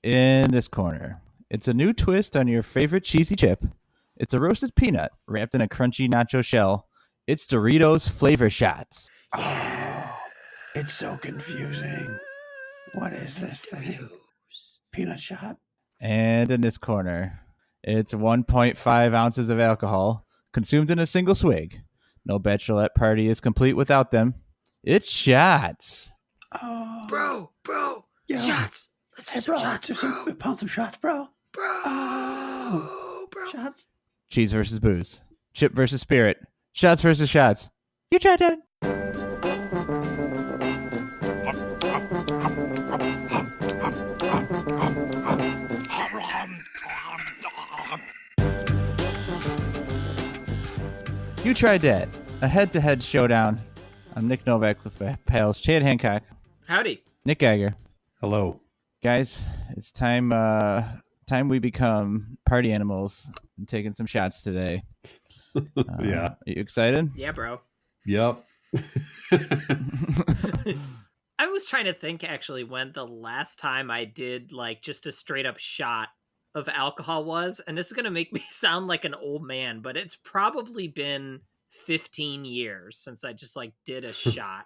In this corner, it's a new twist on your favorite cheesy chip. It's a roasted peanut wrapped in a crunchy nacho shell. It's Doritos Flavor Shots. Oh, it's so confusing. What is this thing? Peanut shot? And in this corner, it's 1.5 ounces of alcohol consumed in a single swig. No bachelorette party is complete without them. It's shots. Oh, Bro, yo. shots. Let's Hey, do bro, some shots, let's bro. pound some shots, bro. Bro, Oh, bro. shots. Cheese versus booze. Chip versus spirit. Shots versus shots. You tried that. You Tried Dat, a head-to-head showdown. I'm Nick Novak with my pals Chad Hancock, Howdy. Nick Geiger. Hello. Guys, it's time we become party animals. I'm taking some shots today. Yeah. Are you excited? Yeah, bro. Yep. I was trying to think actually when the last time I did like just a straight up shot of alcohol was, and this is going to make me sound like an old man, but it's probably been 15 years since I just like did a shot.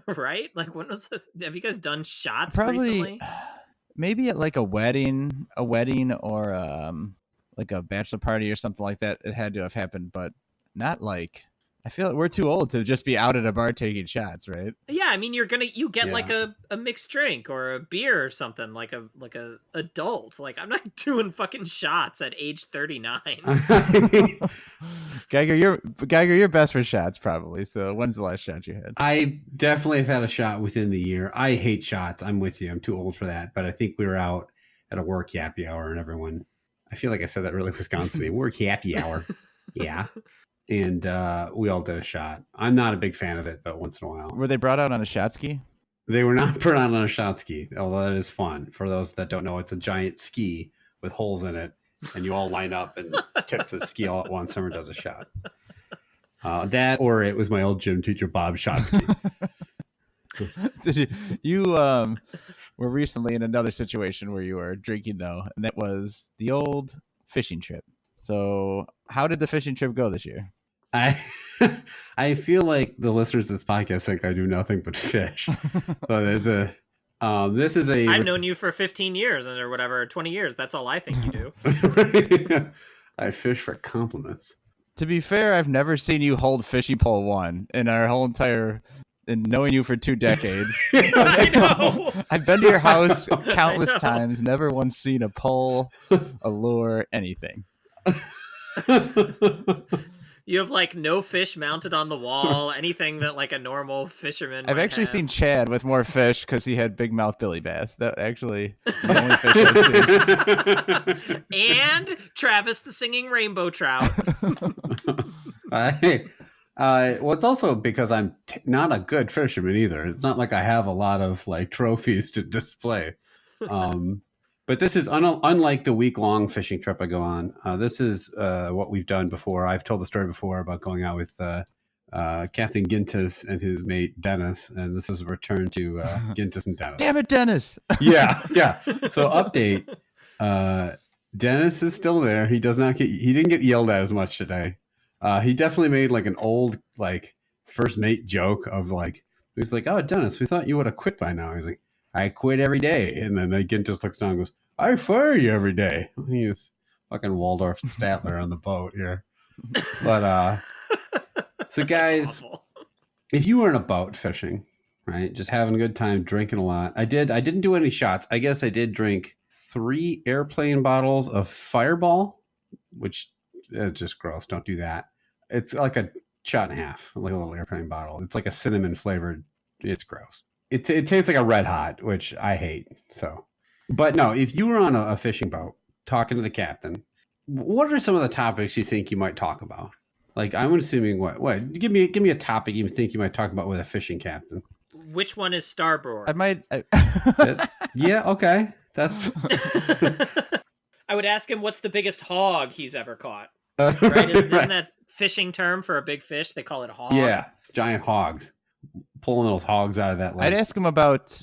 Right? Like when was this? Have you guys done shots Probably, recently? maybe at like a wedding or like a bachelor party or something like that. It had to have happened, but not like. I feel like we're too old to just be out at a bar taking shots, right? Yeah, I mean you get Yeah. like a mixed drink or a beer or something, like a adult. Like I'm not doing fucking shots at age 39. Geiger, you're best for shots probably. So when's the last shot you had? I definitely have had a shot within the year. I hate shots. I'm with you. I'm too old for that. But I think we were out at a work happy hour and everyone, I feel like I said that really Wisconsin. Work happy hour. Yeah. And we all did a shot. I'm not a big fan of it, but once in a while. Were they brought out on a shot ski? They were not put on a shot ski, although that is fun. For those that don't know, it's a giant ski with holes in it, and you all line up and tip the ski all at once. Someone does a shot. That, or it was my old gym teacher, Bob shot ski. You were recently in another situation where you were drinking though, and that was the old fishing trip. So how did the fishing trip go this year? I feel like the listeners of this podcast think I do nothing but fish. So there's this is a. I've known you for 15 years or whatever, 20 years. That's all I think you do. I fish for compliments. To be fair, I've never seen you hold fishing pole one in our whole entire. And knowing you for 2 decades, I know. I've been to your house countless times. Never once seen a pole, a lure, anything. You have like no fish mounted on the wall, anything that like a normal fisherman. I've might actually have. seen Chad with more fish because he had big mouth Billy Bass. That actually the only fish I've seen. And Travis the singing rainbow trout. Well, it's also because I'm not a good fisherman either. It's not like I have a lot of like trophies to display. But this is unlike the week-long fishing trip I go on. This is what we've done before. I've told the story before about going out with Captain Gintis and his mate Dennis, and this is a return to Gintis and Dennis. Damn it, Dennis! Yeah. So update: Dennis is still there. He didn't get yelled at as much today. He definitely made like an old like first mate joke of like he's like, "Oh, Dennis, we thought you would have quit by now." He's like, "I quit every day," and then again just looks down and goes, "I fire you every day." He's fucking Waldorf Statler on the boat here. But so guys, if you were in a boat fishing, right, just having a good time, drinking a lot. I didn't do any shots. I guess I did drink 3 airplane bottles of Fireball, which is just gross. Don't do that. It's like a shot and a half, like a little airplane bottle. It's like a cinnamon flavored. It's gross. It tastes like a Red Hot, which I hate. So, but no, if you were on a fishing boat talking to the captain, what are some of the topics you think you might talk about? Like, I'm assuming what? Give me a topic you think you might talk about with a fishing captain. Which one is starboard? I might. Yeah, okay. That's. I would ask him what's the biggest hog he's ever caught. Right? Isn't that fishing term for a big fish? They call it a hog. Yeah, giant hogs. Pulling those hogs out of that lake. I'd ask him about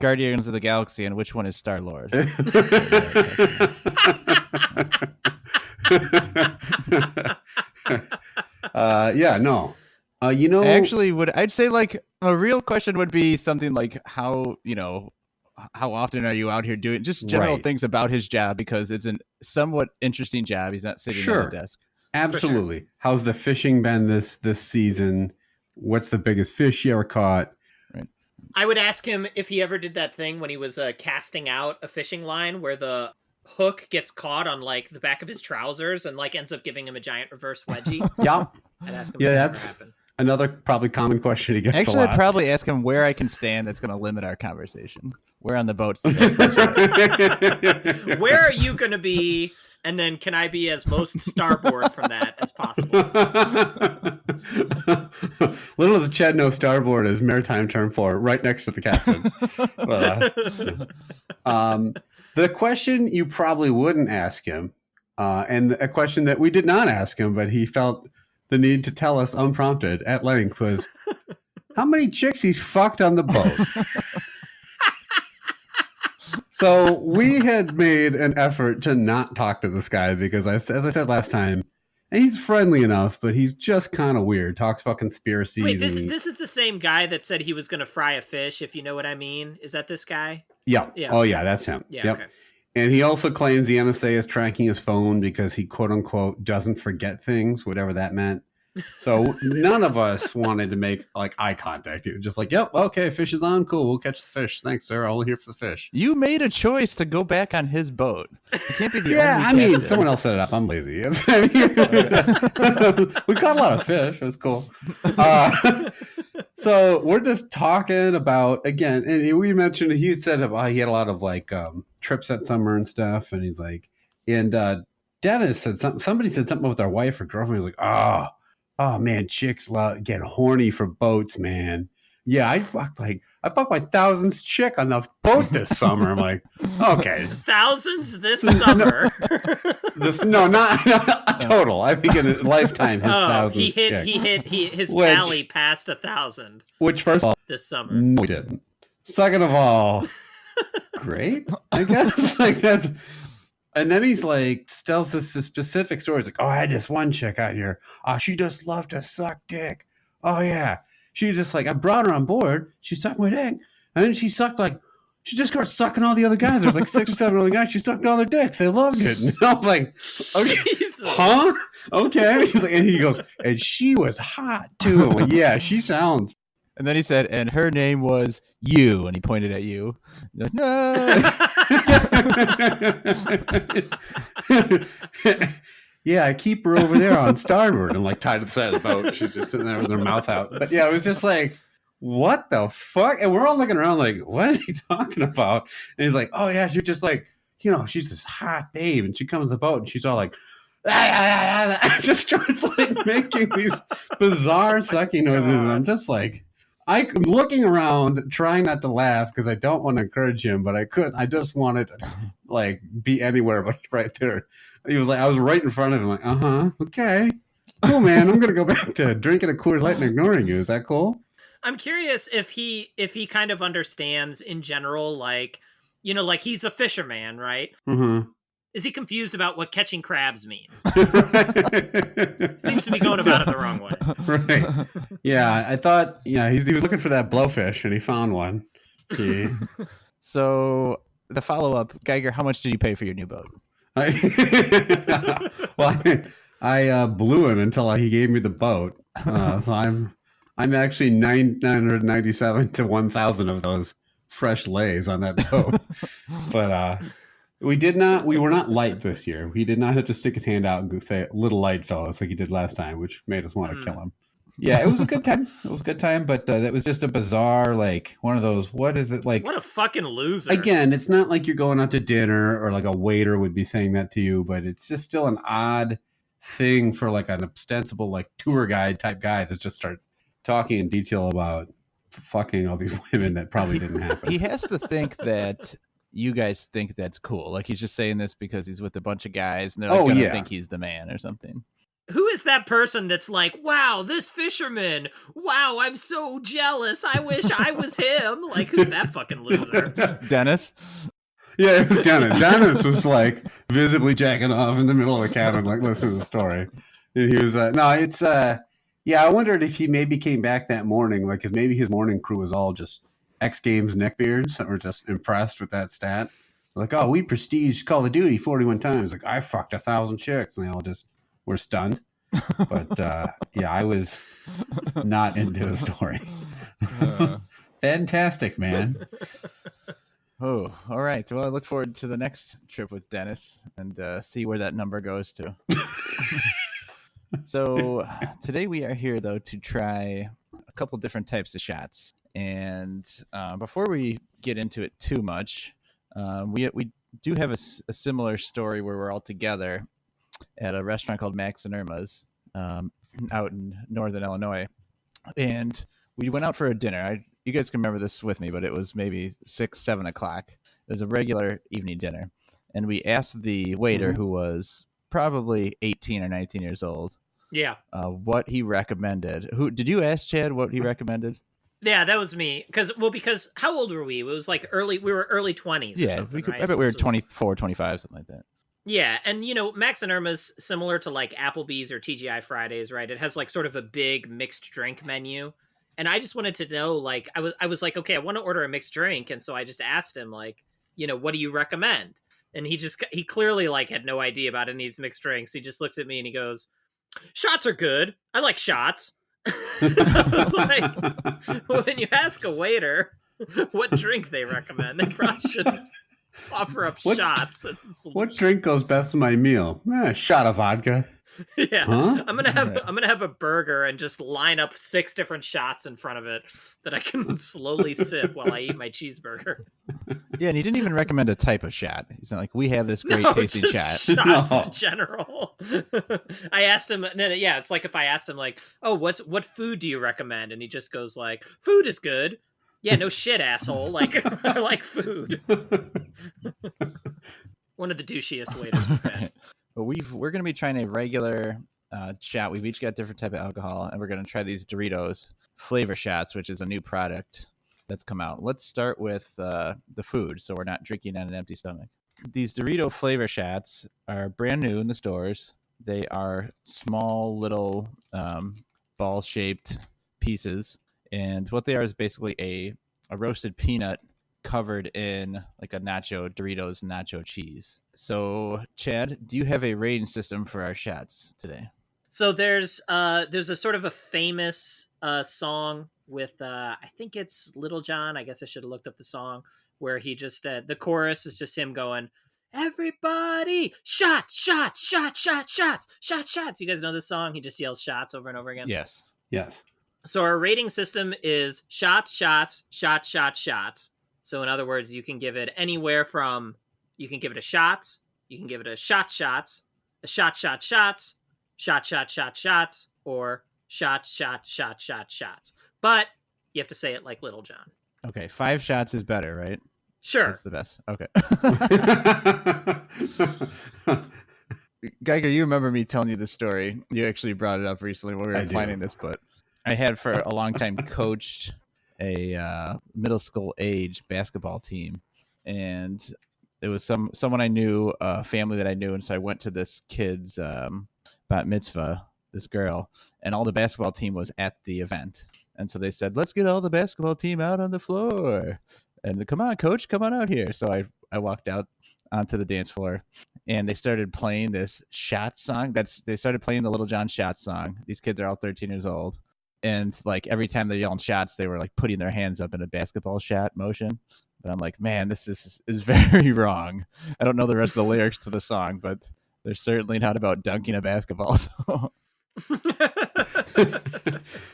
Guardians of the Galaxy and which one is Star Lord? Yeah, no. You know, Actually, I'd say like a real question would be something like how often are you out here doing just general Right. things about his job, because it's a somewhat interesting job. He's not sitting at a Sure. desk. Absolutely. How's the fishing been this season? What's the biggest fish you ever caught? Right. I would ask him if he ever did that thing when he was casting out a fishing line where the hook gets caught on like the back of his trousers and like ends up giving him a giant reverse wedgie. Yeah. I'd ask him Yeah, if that ever that's happened. another probably common question he gets Actually, a lot. I'd probably ask him where I can stand. That's going to limit our conversation. Where on the boats? Where are you going to be? And then can I be as most starboard from that as possible? Little does Chad know, starboard is maritime term for right next to the captain. The question you probably wouldn't ask him, and a question that we did not ask him, but he felt the need to tell us unprompted at length, was how many chicks he's fucked on the boat. So we had made an effort to not talk to this guy because, as I said last time, and he's friendly enough, but he's just kind of weird. Talks about conspiracies. Wait, this is the same guy that said he was going to fry a fish, if you know what I mean. Is that this guy? Yeah. Oh, yeah, that's him. Yeah. Yep. Okay. And he also claims the NSA is tracking his phone because he, quote unquote, doesn't forget things, whatever that meant. So none of us wanted to make like eye contact. It was just like, yep, okay, fish is on, cool, we'll catch the fish. Thanks, sir. I'll here for the fish. You made a choice to go back on his boat. You can't be the Yeah, only I mean, captain. someone else set it up. I'm lazy. We caught a lot of fish. It was cool. So we're just talking about, again, and we mentioned, he said he had a lot of like trips that summer and stuff, and he's like, and Dennis said somebody said something with their wife or girlfriend. He was like, oh man, chicks get horny for boats, man. Yeah, I fucked my 1000th chick on the boat this summer. I'm like, okay, thousands this summer. Not total. I think in a lifetime, his thousands. He hit his tally past 1,000. Which, first of all, this summer, no, we didn't. Second of all, great, I guess. Like that's. And then he's like, tells this specific story. He's like, I had this one chick out here. She just loved to suck dick. Oh, yeah. She just like, I brought her on board. She sucked my dick. And then she just started sucking all the other guys. There was like 6 or 7 other guys. She sucked all their dicks. They loved it. And I was like, okay, huh? Okay. She's like, and he goes, and she was hot too. I'm like, yeah, she sounds. And then he said, and her name was you. And he pointed at you. Like, no. Yeah, I keep her over there on starboard and like tied to the side of the boat. She's just sitting there with her mouth out. But yeah, it was just like, what the fuck? And we're all looking around like, what is he talking about? And he's like, oh yeah, she's just like, she's this hot babe. And she comes to the boat and she's all like, just starts like making these bizarre sucking noises. And I'm just like, I'm looking around, trying not to laugh because I don't want to encourage him, but I just wanted to like be anywhere but right there. He was like, I was right in front of him, like, okay, cool, man. I'm gonna go back to drinking a Coors Light and ignoring you. Is that cool? I'm curious if he kind of understands in general, like, like he's a fisherman, right? Mm-hmm. Is he confused about what catching crabs means? Seems to be going about it the wrong way. Right. Yeah, I thought, he was looking for that blowfish and he found one. So the follow-up, Geiger, how much did you pay for your new boat? I blew him until he gave me the boat. So I'm actually 997 to 1,000 of those fresh lays on that boat. But we were not light this year. He did not have to stick his hand out and say, little light fellas, like he did last time, which made us want to kill him. Yeah, it was a good time. But that was just a bizarre, like, one of those, what is it, like... What a fucking loser. Again, it's not like you're going out to dinner or like a waiter would be saying that to you, but it's just still an odd thing for like an ostensible, like, tour guide type guy to just start talking in detail about fucking all these women that probably didn't happen. He has to think that you guys think that's cool. Like, he's just saying this because he's with a bunch of guys and they're like, gonna think he's the man or something. who is that person that's like, wow, this fisherman, wow, I'm so jealous, I wish I was him? Like, who's that fucking loser? Dennis. Yeah, it was Dennis. Dennis was like visibly jacking off in the middle of the cabin, like listening to the story. And he was no, it's yeah. I wondered if he maybe came back that morning, like, because maybe his morning crew was all just X Games neckbeards that were just impressed with that stat. Like, oh, we prestige Call of Duty 41 times. Like, I fucked 1,000 chicks, and they all just were stunned. But yeah, I was not into the story. Fantastic, man. Oh, all right. Well, I look forward to the next trip with Dennis and see where that number goes to. So today we are here, though, to try a couple different types of shots. And before we get into it too much, we do have a similar story where we're all together at a restaurant called Max and Irma's out in northern Illinois. And we went out for a dinner. You guys can remember this with me, but it was maybe 6, 7 o'clock. It was a regular evening dinner. And we asked the waiter, who was probably 18 or 19 years old, Yeah. what he recommended. Who did you ask, Chad, what he recommended? Yeah, that was me. Because how old were we? It was like we were early 20s or something, right? I bet we were 24, 25, something like that. Yeah, and Max and Irma's, similar to like Applebee's or TGI Fridays, right? It has like sort of a big mixed drink menu. And I just wanted to know, like, I was like, okay, I want to order a mixed drink. And so I just asked him, like, what do you recommend? And he clearly like had no idea about any of these mixed drinks. He just looked at me and he goes, shots are good. I like shots. I was like, when you ask a waiter what drink they recommend, they probably should offer up shots. What drink goes best with my meal? A shot of vodka. Yeah, huh? I'm gonna have a burger and just line up 6 different shots in front of it that I can slowly sip while I eat my cheeseburger. Yeah, and he didn't even recommend a type of shot. He's not like, we have this great tasting shot. Shots in general. I asked him, and then it's like if I asked him, like, oh, what food do you recommend? And he just goes like, food is good. Yeah, no shit, asshole. Like, I like food. One of the douchiest waiters we've had. But we're going to be trying a regular shot. We've each got a different type of alcohol, and we're going to try these Doritos flavor shots, which is a new product that's come out. Let's start with the food, so we're not drinking on an empty stomach. These Dorito flavor shots are brand new in the stores. They are small little ball-shaped pieces, and what they are is basically a roasted peanut covered in like a Doritos nacho cheese. So, Chad, do you have a rating system for our shots today? So there's a sort of a famous song with I think it's Little John. I guess I should have looked up the song, where he just the chorus is just him going, everybody shots, shots, shots, shots, shots, shots, shots. You guys know this song? He just yells shots over and over again. Yes. So our rating system is shots, shots, shots, shots, shots. So in other words, you can give it anywhere from, you can give it a shots, you can give it a shot shots, a shot shot shots, shot shot shot shots, or shot shot shot shot shots. But you have to say it like Little John. Okay, 5 shots is better, right? Sure. That's the best. Okay. Geiger, you remember me telling you this story. You actually brought it up recently when we were planning this, but I had for a long time coached a middle school age basketball team, and it was someone I knew, a family that I knew, and so I went to this kid's bat mitzvah, this girl, and all the basketball team was at the event, and so they said, let's get all the basketball team out on the floor, and come on, coach, come on out here. So I walked out onto the dance floor, and they started playing this shot song. They started playing the Little John shot song. These kids are all 13 years old. And like every time they're yelling shots, they were like putting their hands up in a basketball shot motion. But I'm like, man, this is very wrong. I don't know the rest of the lyrics to the song, but they're certainly not about dunking a basketball. So.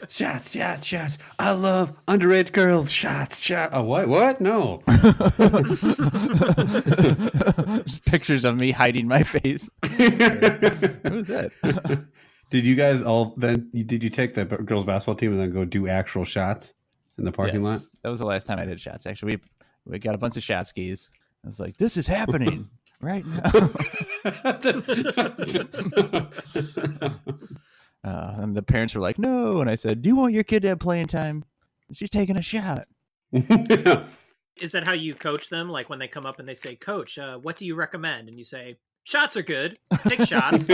Shots, shots, shots. I love underage girls. Shots, shots. Oh, what? No. Just pictures of me hiding my face. Who's that? Did you guys all then? Did you take the girls' basketball team and then go do actual shots in the parking lot? That was the last time I did shots. Actually, we got a bunch of shot skis. I was like, this is happening. right now. And the parents were like, no. And I said, do you want your kid to have playing time? She's taking a shot. Is that how you coach them? Like when they come up and they say, Coach, what do you recommend? And you say, shots are good. Take shots.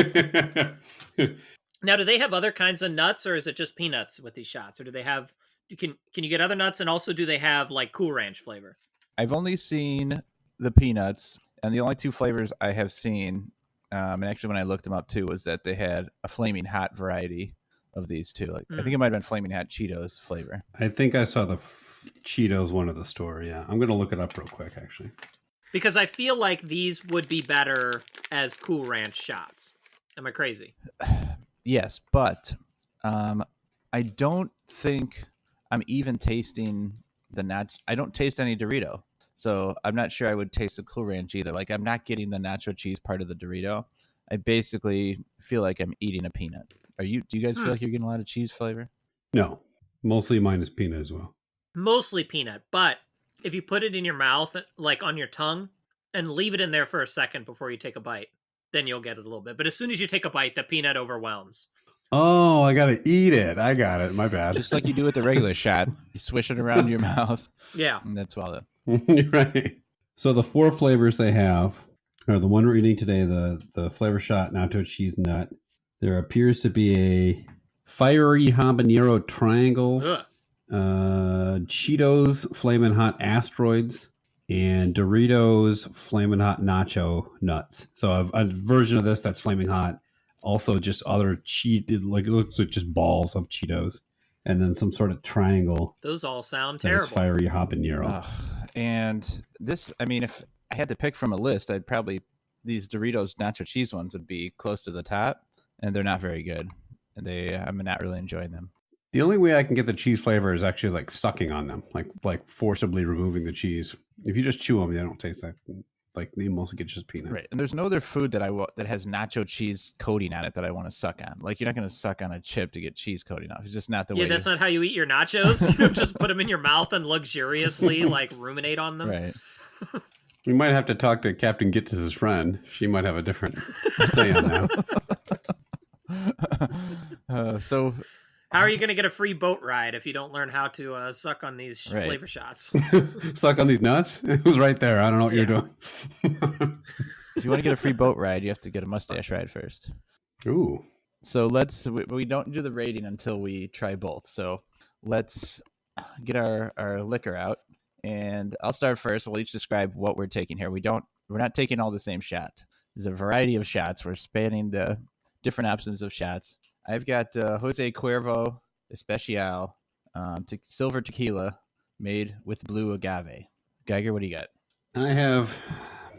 Now, do they have other kinds of nuts, or is it just peanuts with these shots? Or do they have, can you get other nuts? And also, do they have like Cool Ranch flavor? I've only seen the peanuts, and the only two flavors I have seen, and actually when I looked them up too, was that they had a Flaming Hot variety of these two. Like I think it might have been Flaming Hot Cheetos flavor. I think I saw the Cheetos one at the store. Yeah, I'm gonna look it up real quick actually. Because I feel like these would be better as Cool Ranch shots. Am I crazy? Yes, but I don't think I'm even tasting the I don't taste any Dorito, so I'm not sure I would taste the Cool Ranch either. Like I'm not getting the nacho cheese part of the Dorito. I basically feel like I'm eating a peanut. Do you guys feel like you're getting a lot of cheese flavor? No, mostly mine is peanut as well. Mostly peanut, but if you put it in your mouth, like on your tongue, and leave it in there for a second before you take a bite, then you'll get it a little bit. But as soon as you take a bite, the peanut overwhelms. Oh, I gotta eat it. I got it. My bad. Just like you do with the regular shot. You swish it around your mouth. Yeah. And that's swallow. Right. So the 4 flavors they have are the one we're eating today, the flavor shot nacho cheese nut. There appears to be a fiery habanero triangles, Cheetos Flamin' Hot Asteroids, and Doritos Flamin' Hot Nacho Nuts. So a version of this that's flaming hot. Also just other like it looks like just balls of Cheetos. And then some sort of triangle. Those all sound terrible. Fiery habanero. And this, I mean, if I had to pick from a list, I'd probably, these Doritos nacho cheese ones would be close to the top, and they're not very good. And I'm not really enjoying them. The only way I can get the cheese flavor is actually like sucking on them, like forcibly removing the cheese. If you just chew them, they don't taste that. Like they mostly get just peanut. Right. And there's no other food that that has nacho cheese coating on it that I want to suck on. Like you're not going to suck on a chip to get cheese coating off. It's just not the way. Yeah, that's not how you eat your nachos. You don't just put them in your mouth and luxuriously like ruminate on them. Right. We might have to talk to Captain Gittis' friend. She might have a different say on that. So how are you going to get a free boat ride if you don't learn how to suck on these flavor shots? Suck on these nuts? It was right there. I don't know what you're doing. If you want to get a free boat ride, you have to get a mustache ride first. Ooh. So we don't do the rating until we try both. So let's get our liquor out, and I'll start first. We'll each describe what we're taking here. We're not taking all the same shot. There's a variety of shots. We're spanning the different options of shots. I've got Jose Cuervo Especial silver tequila made with blue agave. Geiger, what do you got? I have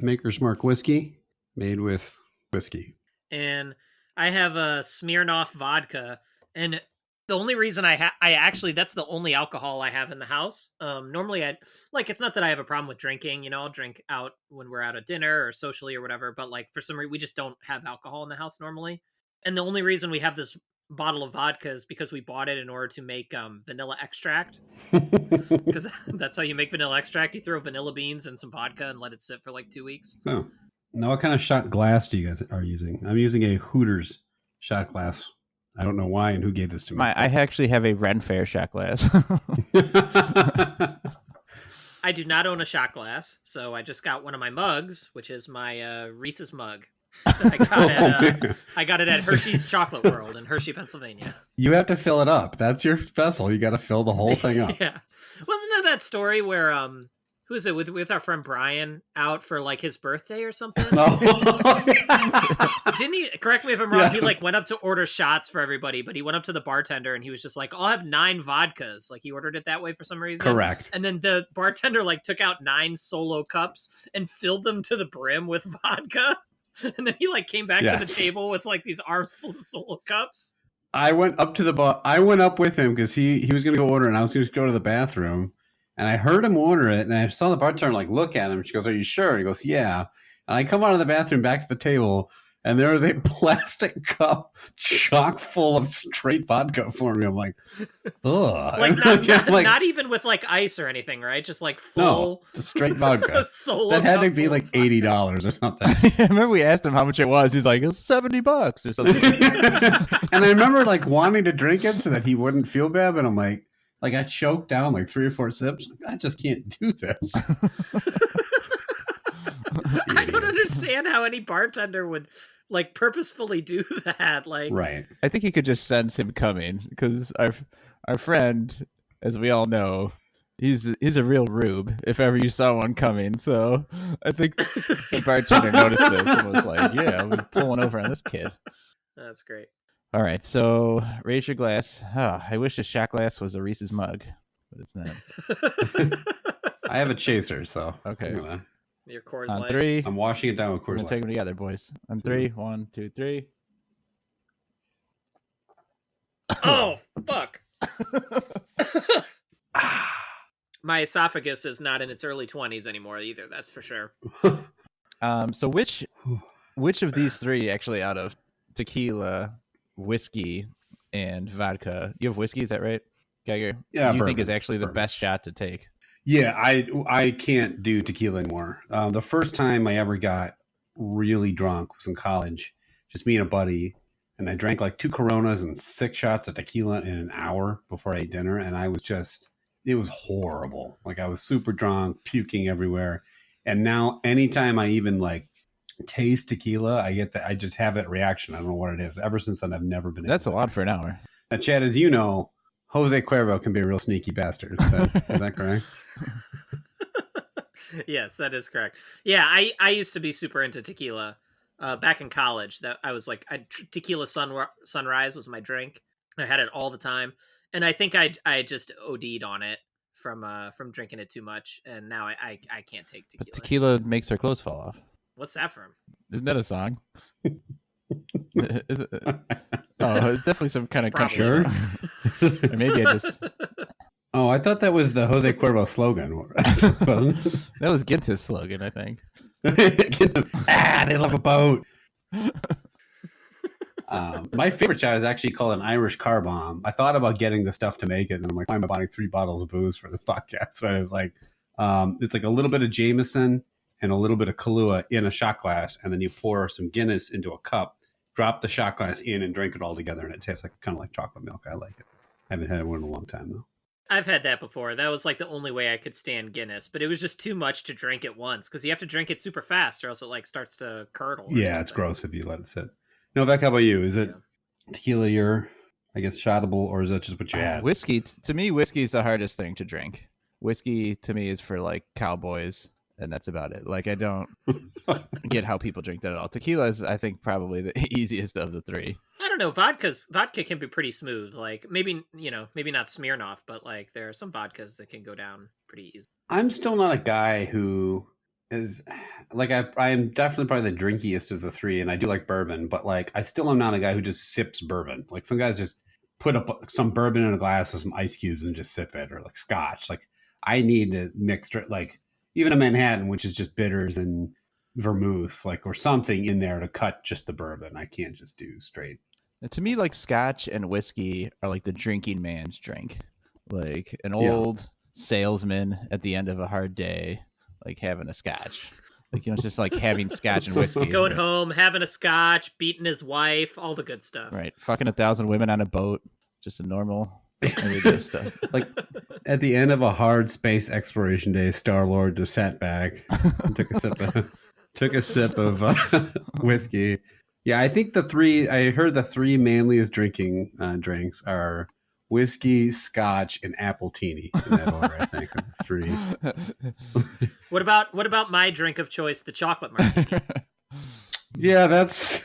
Maker's Mark whiskey made with whiskey. And I have a Smirnoff vodka. And the only reason I actually, that's the only alcohol I have in the house. Normally it's not that I have a problem with drinking, you know, I'll drink out when we're out at dinner or socially or whatever. But like for some reason, we just don't have alcohol in the house normally. And the only reason we have this bottle of vodka is because we bought it in order to make vanilla extract. Because that's how you make vanilla extract. You throw vanilla beans and some vodka and let it sit for like 2 weeks. Oh. Now, what kind of shot glass do you guys are using? I'm using a Hooters shot glass. I don't know why and who gave this to me. I actually have a Ren Fair shot glass. I do not own a shot glass, so I just got one of my mugs, which is my Reese's mug. I got it at Hershey's Chocolate World in Hershey, Pennsylvania. You have to fill it up. That's your vessel. You got to fill the whole thing up. Yeah. Wasn't there that story where who is it with our friend Brian out for like his birthday or something? Oh. Didn't he? Correct me if I'm wrong. Yes. He like went up to order shots for everybody, but he went up to the bartender and he was just like, "I'll have 9 vodkas." Like he ordered it that way for some reason. Correct. And then the bartender like took out 9 solo cups and filled them to the brim with vodka. And then he like came back to the table with like these arms full of solo cups. I went up to the bar. I went up with him because he was going to go order, and I was going to go to the bathroom. And I heard him order it, and I saw the bartender like look at him. She goes, "Are you sure?" And he goes, "Yeah." And I come out of the bathroom back to the table, and there was a plastic cup chock full of straight vodka for me. I'm like, ugh. Like I'm like, not even with like ice or anything, right? Just like no, full just straight vodka. solo That had to cup be full like of vodka. $80 or something. I remember we asked him how much it was. He's like, it's $70 or something. And I remember like wanting to drink it so that he wouldn't feel bad, but I'm like I choked down like 3 or 4 sips. I just can't do this. I don't understand how any bartender would like purposefully do that. Like, Right. I think he could just sense him coming because our friend, as we all know, he's a real rube if ever you saw one coming. So I think the bartender noticed this and was like, "Yeah, we're pulling over on this kid." that's great. All right, so raise your glass. Oh, I wish a shot glass was a Reese's mug, but it's not. I have a chaser, so Okay. Your Coors On Light. 3, I'm washing it down with we're Coors gonna take Light. them together, boys. On 3, 1, 2, 3. Oh fuck! My esophagus is not in its early 20s anymore either. That's for sure. So which of these three actually, out of tequila, whiskey, and vodka, you have whiskey? Is that right, Geiger? Yeah, Do you think is bourbon. actually the Bourbon. best shot to take? Yeah, I can't do tequila anymore. The first time I ever got really drunk was in college, just me and a buddy, and I drank like 2 Coronas and 6 shots of tequila in an hour before I ate dinner, and it was horrible. Like I was super drunk, puking everywhere, and now anytime I even like taste tequila, I get that I just have that reaction. I don't know what it is. Ever since then, I've never been. That's a able to lot for an hour. Now, Chad, as you know, Jose Cuervo can be a real sneaky bastard. Is that correct? Yes, that is correct. Yeah, I used to be super into tequila back in college. That I was like, tequila sunrise was my drink. I had it all the time, and I think I just OD'd on it from drinking it too much, and now I can't take But tequila. tequila makes her clothes fall off. What's that from? Isn't that a song? Oh, it's definitely some kind of country Sure. song. Or maybe I just... Oh, I thought that was the Jose Cuervo slogan. Wasn't it? That was Ginta's slogan, I think. They love a boat. My favorite shot is actually called an Irish car bomb. I thought about getting the stuff to make it, and I'm like, why am I buying 3 bottles of booze for this podcast? So I was like, it's like a little bit of Jameson and a little bit of Kahlua in a shot glass, and then you pour some Guinness into a cup, drop the shot glass in, and drink it all together, and it tastes like kind of like chocolate milk. I like it. I haven't had one in a long time though. I've had that before. That was like the only way I could stand Guinness, but it was just too much to drink at once because you have to drink it super fast or else it like starts to curdle. Yeah, it's gross if you let it sit. Novak, how about you? Is it tequila your, I guess, shottable, or is that just what you had? Whiskey, to me, whiskey is the hardest thing to drink. Whiskey to me is for like cowboys, and that's about it. Like I don't get how people drink that at all. Tequila is, I think, probably the easiest of the three. I don't know. Vodka can be pretty smooth. Like maybe not Smirnoff, but like there are some vodkas that can go down pretty easy. I'm still not a guy who is like I am definitely probably the drinkiest of the three, and I do like bourbon, but like I still am not a guy who just sips bourbon. Like some guys just put up some bourbon in a glass with some ice cubes and just sip it, or like scotch. Like I need to mix it, like even a Manhattan, which is just bitters and vermouth, like or something in there to cut just the bourbon. I can't just do straight. And to me, like scotch and whiskey are like the drinking man's drink. Like an old salesman at the end of a hard day, like having a scotch. Like, it's just like having scotch and whiskey. Going home, having a scotch, beating his wife, all the good stuff. Right. Fucking 1,000 women on a boat. Just a normal everyday stuff. Like at the end of a hard space exploration day, Star-Lord just sat back and took a sip of whiskey. Yeah, I think I heard the 3 manliest drinking drinks are whiskey, scotch, and appletini in that order. I think of the 3. What about my drink of choice, the chocolate martini? Yeah, that's.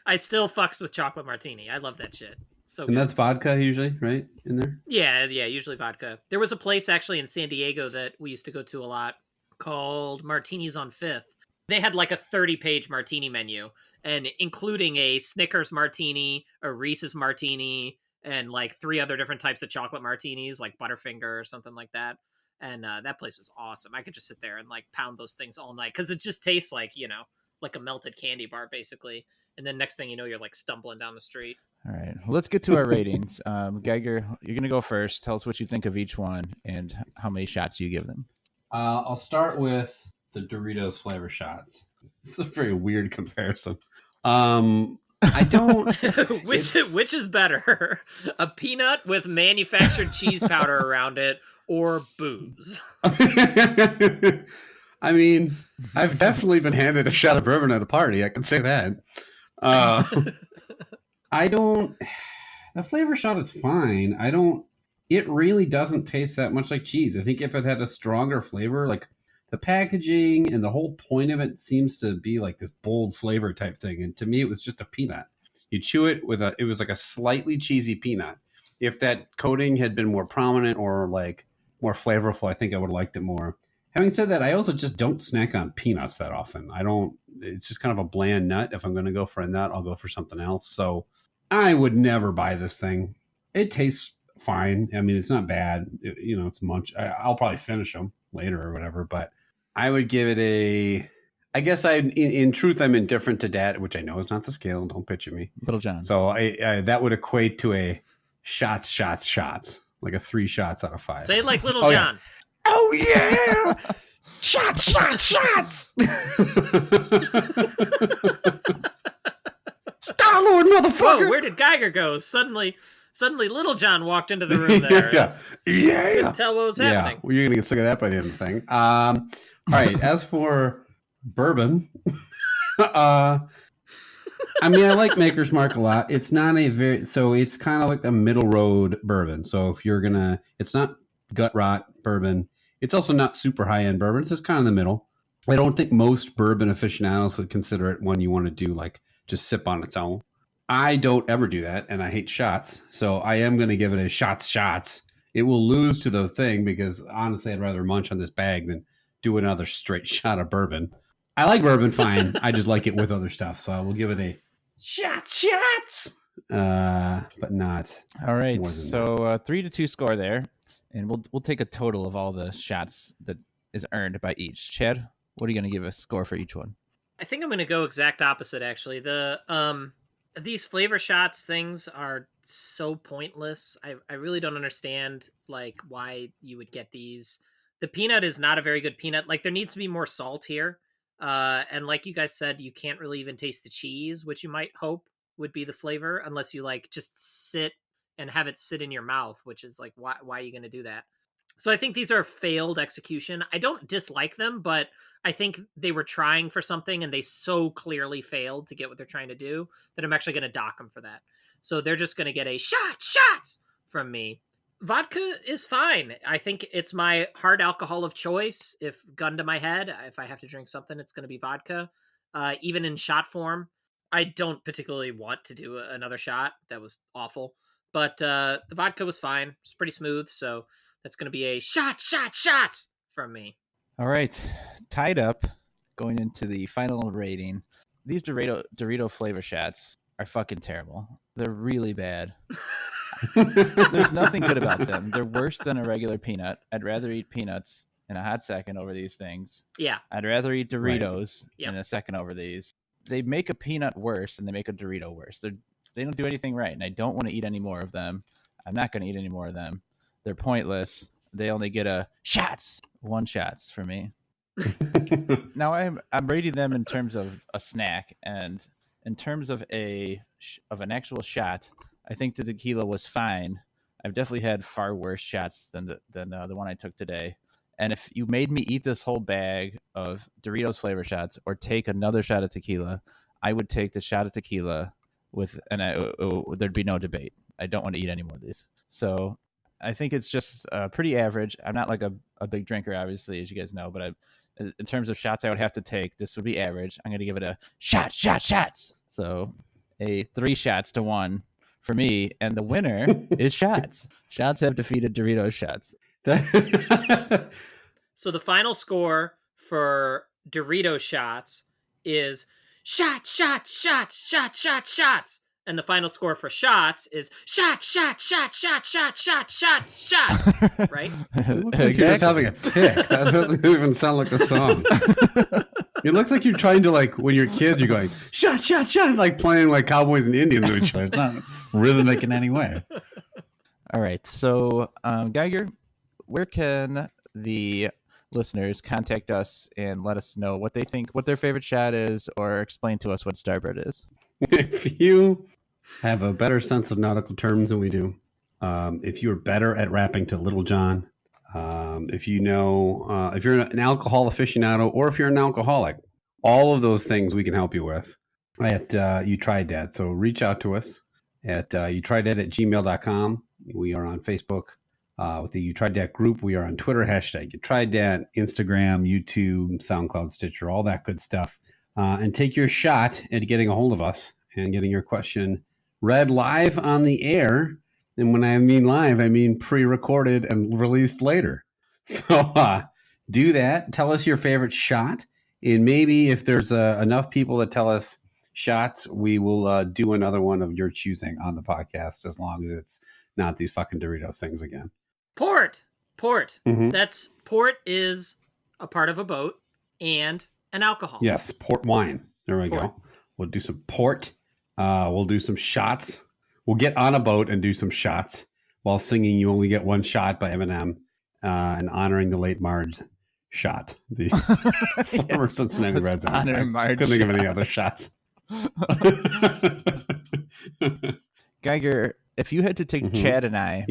I still fucks with chocolate martini. I love that shit. So And good. that's vodka usually, right? In there? Yeah, usually vodka. There was a place actually in San Diego that we used to go to a lot called Martinis on 5th. They had like a 30-page martini menu, and including a Snickers martini, a Reese's martini, and like 3 other different types of chocolate martinis, like Butterfinger or something like that. And that place was awesome. I could just sit there and like pound those things all night because it just tastes like, like a melted candy bar, basically. and then next thing you know, you're like stumbling down the street. All right, well, let's get to our ratings. Geiger, you're gonna go first. Tell us what you think of each one and how many shots you give them. I'll start with the Doritos flavor shots. It's a very weird comparison. I don't. Which is better, a peanut with manufactured cheese powder around it, or booze? I mean, I've definitely been handed a shot of bourbon at a party. I can say that. I don't. The flavor shot is fine. I don't. It really doesn't taste that much like cheese. I think if it had a stronger flavor, like the packaging and the whole point of it seems to be like this bold flavor type thing. And to me, it was just a peanut. You chew it with it was like a slightly cheesy peanut. If that coating had been more prominent or like more flavorful, I think I would have liked it more. Having said that, I also just don't snack on peanuts that often. I don't. It's just kind of a bland nut. If I'm going to go for a nut, I'll go for something else. So I would never buy this thing. It tastes fine. I mean, it's not bad. It's munch. I'll probably finish them later or whatever, but I would give it a. I guess in truth, I'm indifferent to Dat, which I know is not the scale. Don't picture me, Little John. So I that would equate to a shots, like a 3 shots out of 5. Say it like Little John. Yeah. Oh yeah, shots. Star-Lord, motherfucker! Whoa, where did Geiger go? Suddenly Little John walked into the room there. Yeah. Couldn't tell what was happening. Well, you're gonna get sick of that by the end of the thing. All right. As for bourbon, I mean, I like Maker's Mark a lot. It's not it's kind of like the middle road bourbon. So if you're it's not gut rot bourbon. It's also not super high end bourbon. It's just kind of the middle. I don't think most bourbon aficionados would consider it one you want to do like just sip on its own. I don't ever do that, and I hate shots. So I am going to give it a shots. It will lose to the thing because honestly, I'd rather munch on this bag than do another straight shot of bourbon. I like bourbon fine. I just like it with other stuff. So I will give it a shots. But not. All right. more than So 3-2 score there, and we'll take a total of all the shots that is earned by each. Chad, what are you going to give a score for each one? I think I'm going to go exact opposite. Actually, these flavor shots things are so pointless. I really don't understand like why you would get these. The peanut is not a very good peanut. Like there needs to be more salt here. And like you guys said, you can't really even taste the cheese, which you might hope would be the flavor, unless you like just sit and have it sit in your mouth, which is like, why are you going to do that? So I think these are failed execution. I don't dislike them, but I think they were trying for something and they so clearly failed to get what they're trying to do that I'm actually going to dock them for that. So they're just going to get a shots from me. Vodka is fine. I think it's my hard alcohol of choice. If gun to my head, if I have to drink something, it's going to be vodka. Even in shot form, I don't particularly want to do another shot. That was awful. But the vodka was fine. It's pretty smooth. So that's going to be a shots from me. All right. Tied up going into the final rating. These Dorito flavor shots are fucking terrible. They're really bad. There's nothing good about them. They're worse than a regular peanut. I'd rather eat peanuts in a hot second over these things. Yeah. I'd rather eat Doritos Yep. in a second over these. They make a peanut worse and they make a Dorito worse. They don't do anything right, and I don't want to eat any more of them. I'm not going to eat any more of them. They're pointless. They only get a one shots for me. Now I'm rating them in terms of a snack, and in terms of an actual shot, I think the tequila was fine. I've definitely had far worse shots than the one I took today. And if you made me eat this whole bag of Doritos flavor shots or take another shot of tequila, I would take the shot of tequila there'd be no debate. I don't want to eat any more of these. So I think it's just pretty average. I'm not like a big drinker, obviously, as you guys know, but in terms of shots I would have to take, this would be average. I'm going to give it a shots. So a 3 shots to 1 for me, and the winner is shots. Shots have defeated Doritos shots. So the final score for Doritos shots is shots, And the final score for shots is shot, shot, shot, shot, shot, shot, shot, shots. Right? It looks like you're just having a tick. That doesn't even sound like the song. It looks like you're trying to, like, when you're kids, you're going, shot, shot, shot, like playing like cowboys and Indians to each other. It's not rhythmic in any way. All right. So, Geiger, where can the listeners contact us and let us know what they think, what their favorite shot is, or explain to us what Starboard is? If you have a better sense of nautical terms than we do, if you're better at rapping to Little John, if you know, if you're an alcohol aficionado, or if you're an alcoholic, all of those things we can help you with at You Tried Dat. So reach out to us at youtrydat@gmail.com. We are on Facebook with the You Tried Dat group. We are on Twitter, hashtag You Tried Dat, Instagram, YouTube, SoundCloud, Stitcher, all that good stuff. And take your shot at getting a hold of us and getting your question read live on the air. And when I mean live, I mean pre-recorded and released later. So do that. Tell us your favorite shot. And maybe if there's enough people that tell us shots, we will do another one of your choosing on the podcast, as long as it's not these fucking Doritos things again. Port. Mm-hmm. Port is a part of a boat and an alcohol. Yes, port wine. There we go. We'll do some port. We'll do some shots. We'll get on a boat and do some shots while singing "You Only Get One Shot" by Eminem and honoring the late Marge shot, the former Cincinnati Reds. Honor Marge. Couldn't think of any other shots. Geiger, if you had to take Chad and I,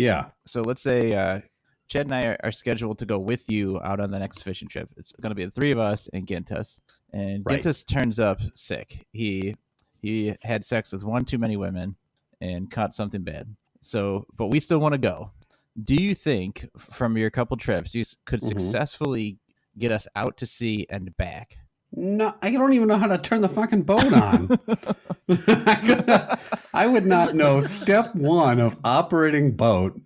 so let's say Chad and I are scheduled to go with you out on the next fishing trip. It's going to be the three of us and Gintus. And Gintus turns up sick. He had sex with one too many women and caught something bad. So, but we still want to go. Do you think from your couple trips you could successfully get us out to sea and back? No, I don't even know how to turn the fucking boat on. I would not know step one of operating boat,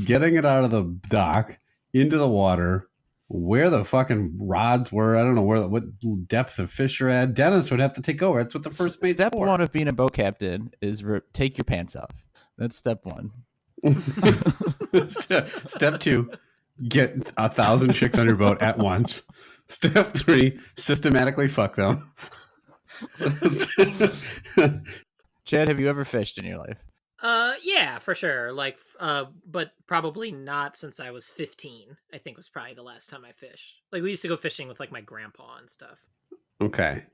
getting it out of the dock into the water, where the fucking rods were. I don't know what depth of fish are at. Dennis would have to take over. That's what the first mate's Step for. one of being a boat captain is take your pants off. That's step one. Step two, get 1,000 chicks on your boat at once. Step three, systematically fuck them. Chad, have you ever fished in your life? Yeah, for sure. Like, but probably not since I was 15. I think was probably the last time I fished. Like, we used to go fishing with like my grandpa and stuff. Okay.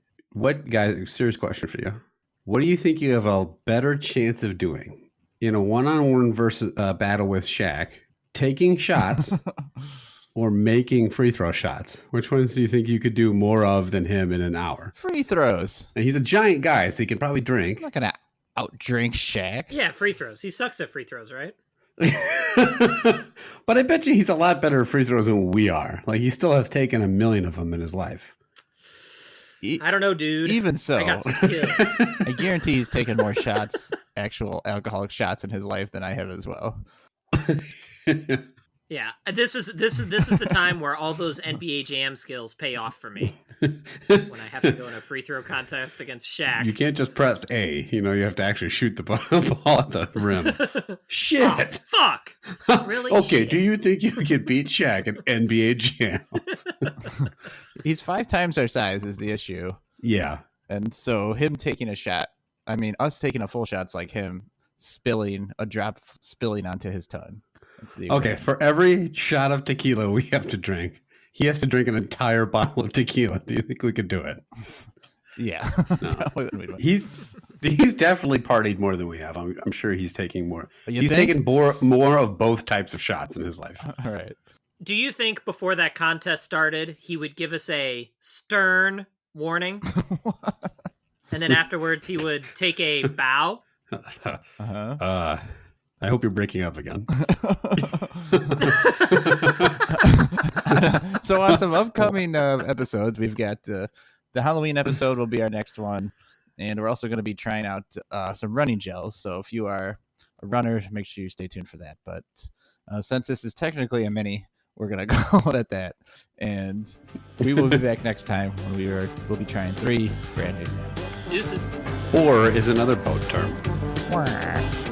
Guys, serious question for you. What do you think you have a better chance of doing in a one-on-one versus battle with Shaq? Taking shots or making free throw shots? Which ones do you think you could do more of than him in an hour? Free throws. And he's a giant guy, so he can probably drink. I'm not gonna outdrink Shaq. Yeah, free throws. He sucks at free throws, right? But I bet you he's a lot better at free throws than we are. Like, he still has taken 1 million of them in his life. I don't know, dude. Even so, I got some skills. I guarantee he's taken more shots, actual alcoholic shots in his life than I have as well. Yeah, this is the time where all those NBA Jam skills pay off for me. When I have to go in a free throw contest against Shaq. You can't just press A. You have to actually shoot the ball at the rim. Shit! Oh, fuck! Really? Okay, Shit. do you think you could beat Shaq at NBA Jam? He's 5 times our size is the issue. Yeah. And so him taking a shot, I mean, us taking a full shot's like him spilling onto his tongue. Okay, for every shot of tequila we have to drink, he has to drink an entire bottle of tequila. Do you think we could do it? Yeah. No. He's definitely partied more than we have. I'm sure he's taking more. He's taken more of both types of shots in his life. All right. Do you think before that contest started, he would give us a stern warning? And then afterwards he would take a bow? I hope you're breaking up again. So on some upcoming episodes, we've got the Halloween episode will be our next one. And we're also going to be trying out some running gels. So if you are a runner, make sure you stay tuned for that. But since this is technically a mini, we're going to go at that. And we will be back next time when we'll be trying 3 brand new samples. Deuces. Or is another boat term. Wah.